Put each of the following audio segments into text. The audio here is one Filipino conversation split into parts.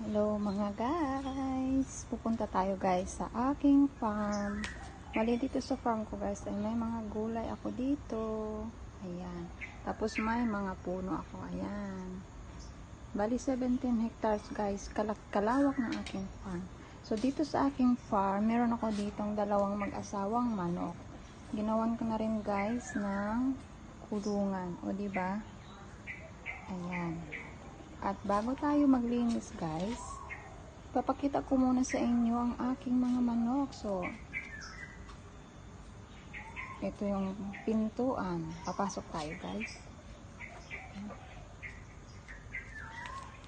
Hello mga guys, pupunta tayo guys sa aking farm. Bali dito sa farm ko guys ay may mga gulay ako dito. Ayan. Tapos may mga puno ako. Ayan. Bali 17 hectares guys. Kalawak ng aking farm. So dito sa aking farm, meron ako ditong dalawang mag-asawang manok. Ginawan ko na rin guys ng kulungan. O diba? Ayan. At bago tayo maglinis guys, papakita ko muna sa inyo ang aking mga manok. So, ito yung pintuan. Papasok tayo guys.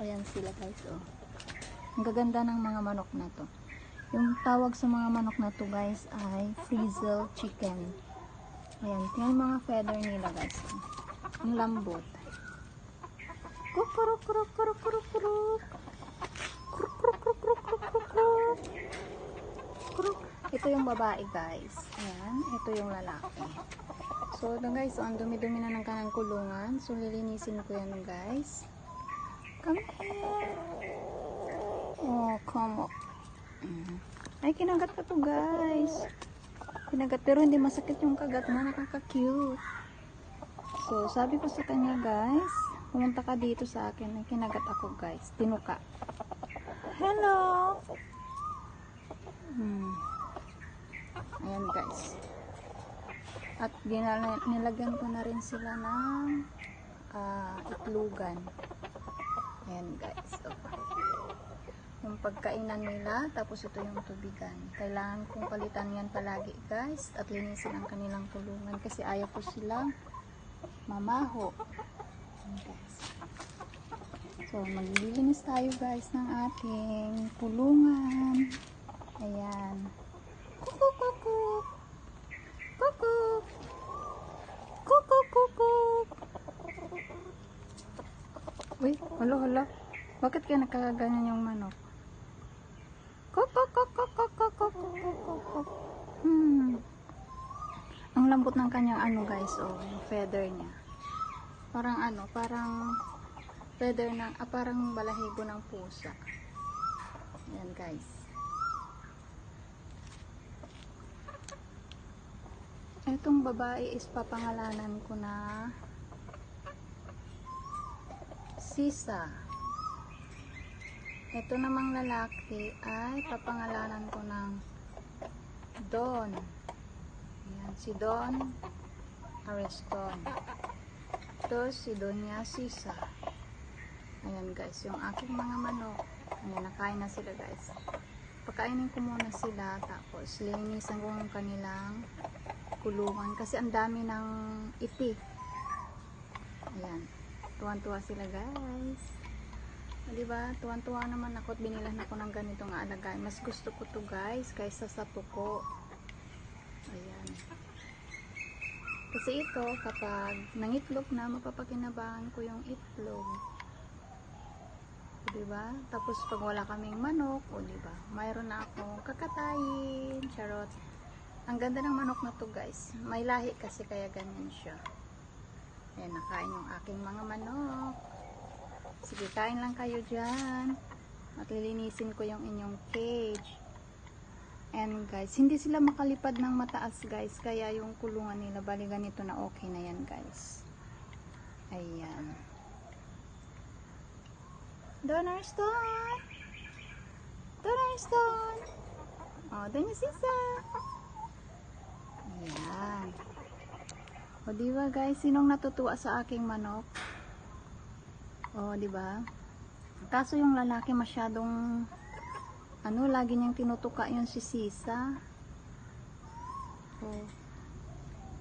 Ayan sila guys. Oh. Ang gaganda ng mga manok na to. Yung tawag sa mga manok na to guys ay Frizzle chicken. Ayan, tingnan mga feather nila guys. Ang lambot. Kukuruk kuruk kuruk kuruk kuruk. Kuruk kuruk kuruk kuruk kuruk kuruk. Kuruk. Ito yung babae guys. Ayan, ito yung lalaki. So ito guys, ang dumi-dumi na ng kanang kulungan. So lilinisin ko yan guys. Come here. Oh, come on. Ay, kinagat ka to guys. Kinagat pero hindi masakit yung kagat na, nakaka-cute. So sabi ko sa kanya guys, pumunta ka dito sa akin. Ay, kinagat ako guys. Tinuka. Hello! Ayan guys. At nilagyan ko na rin sila ng itlugan. Ayan guys. So, yung pagkainan nila. Tapos ito yung tubigan. Kailangan kong palitan yan palagi guys. At linisin ang kanilang kulungan. Kasi ayaw ko silang mamaho. Guys. So, maglilinis tayo guys ng ating kulungan. Ayan. Kukuk kukuk. Kukuk. Kukuk kukuk. Uy, hala hala. Bakit kaya nakagaganyan yung manok? Kukuk kukuk kukuk kukuk kukuk. Ang lambot ng kanyang ano guys, oh, yung feather niya. Parang ano, parang feather ng, parang balahibo ng pusa. Ayan guys. Itong babae is papangalanan ko na Sisa. Ito namang lalaki ay papangalanan ko ng Don. Ayan, si Don Areston. Ito si Doña Sisa. Ayan guys, yung aking mga manok. Ayan, nakain na sila guys. Pakainin ko muna sila, tapos linisan ko yung kanilang kulungan. Kasi ang dami ng iti. Ayan, tuwan-tuwa sila guys. Diba, tuwan-tuwa naman ako at binilan ako ng ganitong alagay. Mas gusto ko to guys, kaysa sa tuko. Ayan. Kasi ito, kapag nangitlog na, mapapakinabangan ko yung itlog. Diba? Tapos pag wala kaming manok, o diba, mayroon na akong kakatayin. Charot. Ang ganda ng manok na to guys. May lahi kasi kaya ganyan siya. Ayan, nakain yung aking mga manok. Sige, kain lang kayo dyan. At lilinisin ko yung inyong cage. And guys, hindi sila makalipad ng mataas guys. Kaya yung kulungan nila, bali ganito na okay na yan guys. Ayan. Donarston! Donarston! Oh, Doña Sisa! Ayan. O diba guys, sinong natutuwa sa aking manok? O diba? Kaso yung lalaki masyadong ano, lagi niyang tinutuka yung si Sisa. So,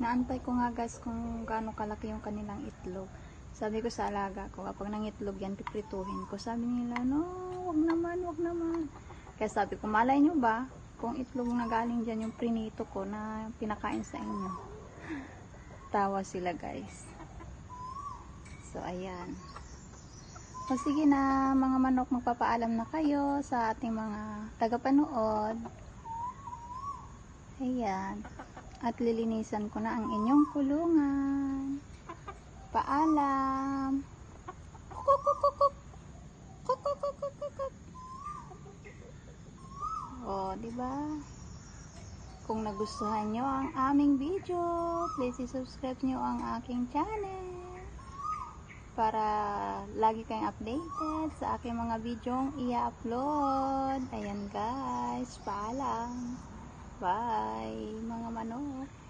naantay ko nga guys kung gaano kalaki yung kanilang itlog. Sabi ko sa alaga ko, kapag nangitlog yan, piprituhin ko. Sabi nila, no, wag naman, wag naman. Kaya sabi ko, malay nyo ba, kung itlog na galing dyan yung prinito ko na pinakain sa inyo. Tawa sila guys. So, ayan. O sige na, mga manok, magpapaalam na kayo sa ating mga tagapanood. Ayan. At lilinisan ko na ang inyong kulungan. Paalam. Kukuk kukuk kukuk kukuk kukuk kukuk. kung nagustuhan nyo ang aming video, please subscribe nyo ang aking channel para lagi kayong updated sa aking mga videong i-upload. Ayan guys, paalam. Bye mga manok.